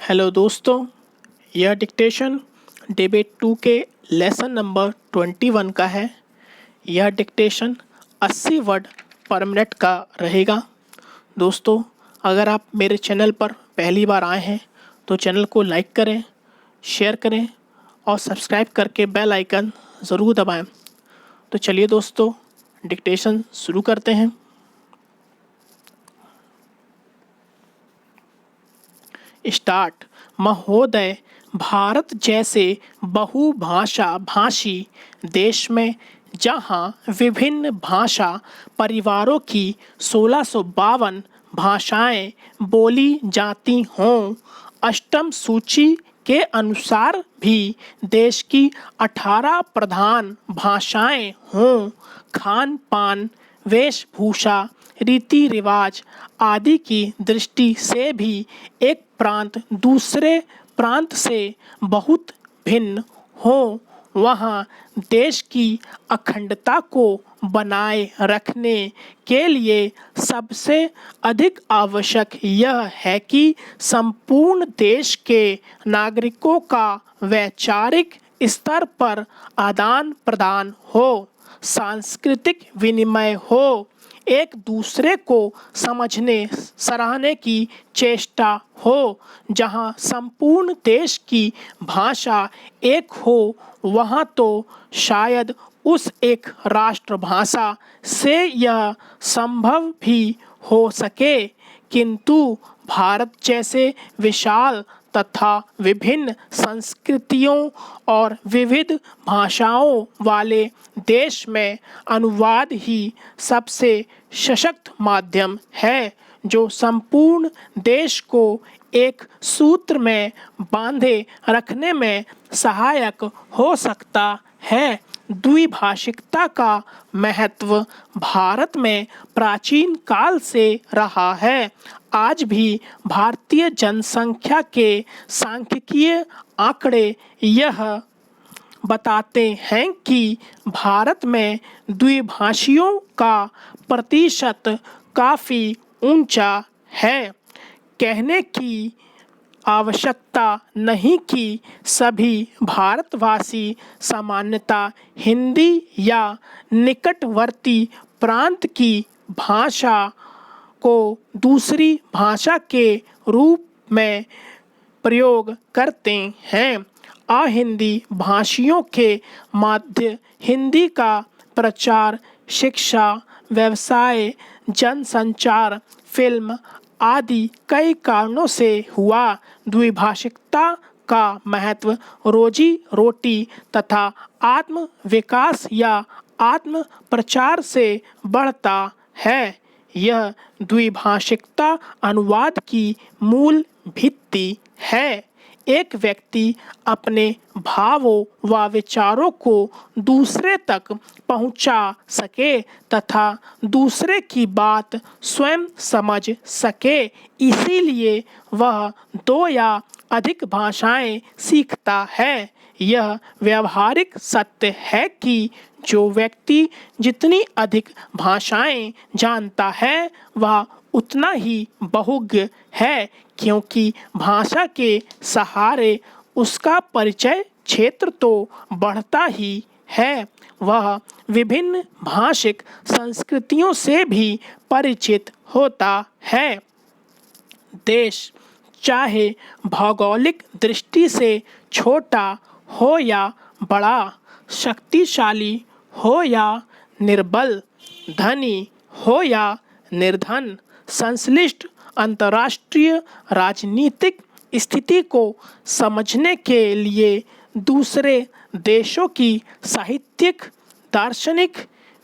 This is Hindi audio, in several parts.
हेलो दोस्तों, यह डिक्टेशन डिबेट 2 के लेसन नंबर 21 का है। यह डिक्टेशन 80 वर्ड पर मिनट का रहेगा। दोस्तों, अगर आप मेरे चैनल पर पहली बार आए हैं तो चैनल को लाइक करें, शेयर करें और सब्सक्राइब करके बेल आइकन ज़रूर दबाएं। तो चलिए दोस्तों, डिक्टेशन शुरू करते हैं। स्टार्ट। महोदय, भारत जैसे बहुभाषा भाषी देश में जहां विभिन्न भाषा परिवारों की 1652 भाषाएं बोली जाती हों, अष्टम सूची के अनुसार भी देश की 18 प्रधान भाषाएं हों, खान पान, वेशभूषा, रीति रिवाज आदि की दृष्टि से भी एक प्रांत दूसरे प्रांत से बहुत भिन्न हो, वहाँ देश की अखंडता को बनाए रखने के लिए सबसे अधिक आवश्यक यह है कि संपूर्ण देश के नागरिकों का वैचारिक स्तर पर आदान प्रदान हो, सांस्कृतिक विनिमय हो, एक दूसरे को समझने सराहने की चेष्टा हो। जहाँ संपूर्ण देश की भाषा एक हो, वहाँ तो शायद उस एक राष्ट्रभाषा से यह संभव भी हो सके, किंतु भारत जैसे विशाल तथा विभिन्न संस्कृतियों और विविध भाषाओं वाले देश में अनुवाद ही सबसे सशक्त माध्यम है, जो संपूर्ण देश को एक सूत्र में बांधे रखने में सहायक हो सकता है। द्विभाषिकता का महत्व भारत में प्राचीन काल से रहा है। आज भी भारतीय जनसंख्या के सांख्यिकीय आंकड़े यह बताते हैं कि भारत में द्विभाषियों का प्रतिशत काफ़ी ऊंचा है। कहने की आवश्यकता नहीं कि सभी भारतवासी सामान्यतः हिंदी या निकटवर्ती प्रांत की भाषा को दूसरी भाषा के रूप में प्रयोग करते हैं। अहिंदी भाषियों के मध्य हिंदी का प्रचार शिक्षा, व्यवसाय, जनसंचार, फिल्म आदि कई कारणों से हुआ। द्विभाषिकता का महत्व रोजी रोटी तथा आत्म विकास या आत्म प्रचार से बढ़ता है। यह द्विभाषिकता अनुवाद की मूल भित्ति है। एक व्यक्ति अपने भावों व विचारों को दूसरे तक पहुंचा सके तथा दूसरे की बात स्वयं समझ सके, इसीलिए वह 2 या अधिक भाषाएं सीखता है। यह व्यावहारिक सत्य है कि जो व्यक्ति जितनी अधिक भाषाएं जानता है वह उतना ही बहुज्ञ है, क्योंकि भाषा के सहारे उसका परिचय क्षेत्र तो बढ़ता ही है, वह विभिन्न भाषिक संस्कृतियों से भी परिचित होता है। देश चाहे भौगोलिक दृष्टि से छोटा हो या बड़ा, शक्तिशाली हो या निर्बल, धनी हो या निर्धन, संश्लिष्ट अंतर्राष्ट्रीय राजनीतिक स्थिति को समझने के लिए दूसरे देशों की साहित्यिक, दार्शनिक,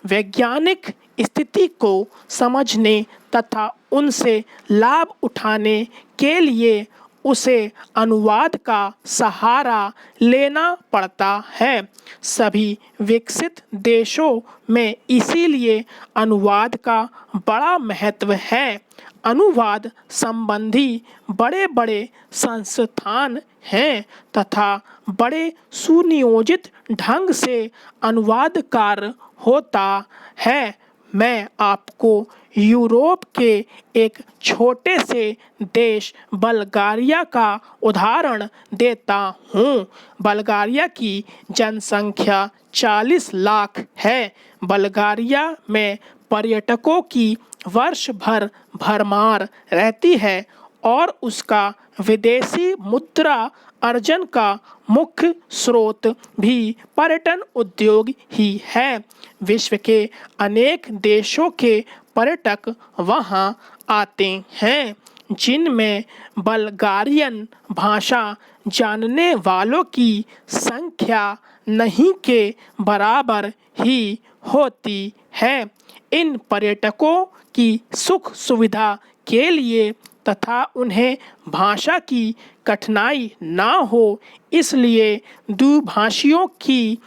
वैज्ञानिक स्थिति को समझने तथा उनसे लाभ उठाने के लिए उसे अनुवाद का सहारा लेना पड़ता है। सभी विकसित देशों में इसीलिए अनुवाद का बड़ा महत्व है। अनुवाद संबंधी बड़े बड़े संस्थान हैं तथा बड़े सुनियोजित ढंग से अनुवाद कार्य होता है। मैं आपको यूरोप के एक छोटे से देश बल्गारिया का उदाहरण देता हूँ। बल्गारिया की जनसंख्या 40 लाख है। बल्गारिया में पर्यटकों की वर्ष भर भरमार रहती है और उसका विदेशी मुद्रा अर्जन का मुख्य स्रोत भी पर्यटन उद्योग ही है। विश्व के अनेक देशों के पर्यटक वहाँ आते हैं, जिनमें बल्गारियन भाषा जानने वालों की संख्या नहीं के बराबर ही होती है। इन पर्यटकों की सुख सुविधा के लिए तथा उन्हें भाषा की कठिनाई ना हो, इसलिए द्विभाषियों की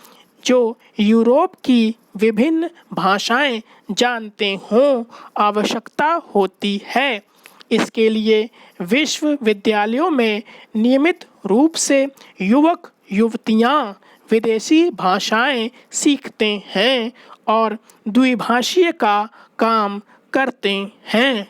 जो यूरोप की विभिन्न भाषाएं जानते हों आवश्यकता होती है। इसके लिए विश्वविद्यालयों में नियमित रूप से युवक युवतियां विदेशी भाषाएं सीखते हैं और द्विभाषीय का काम करते हैं।